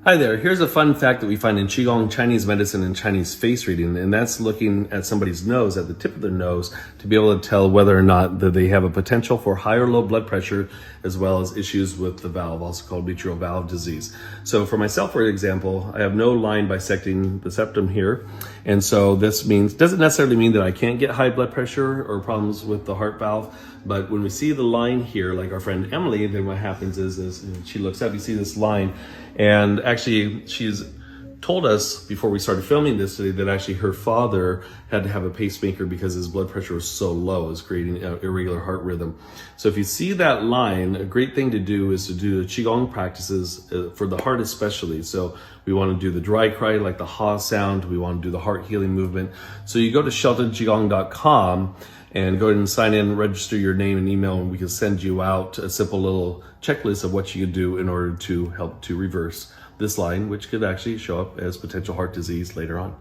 Hi there. Here's a fun fact that we find in Qigong, Chinese medicine, and Chinese face reading, and that's looking at somebody's nose, at the tip of their nose, to be able to tell whether or not that they have a potential for high or low blood pressure, as well as issues with the valve, also called mitral valve disease. So for myself, for example, I have no line bisecting the septum here, and so this doesn't necessarily mean that I can't get high blood pressure or problems with the heart valve, but when we see the line here, like our friend Emily, then what happens is she looks up, you see this line, and actually she's told us before we started filming this today that actually her father had to have a pacemaker because his blood pressure was so low, it was creating an irregular heart rhythm. So if you see that line, a great thing to do is to do the Qigong practices for the heart especially. So we want to do the dry cry, like the ha sound. We want to do the heart healing movement. So you go to sheltonqigong.com and go ahead and sign in, register your name and email, and we can send you out a simple little checklist of what you can do in order to help to reverse this line, which could actually show up as potential heart disease later on.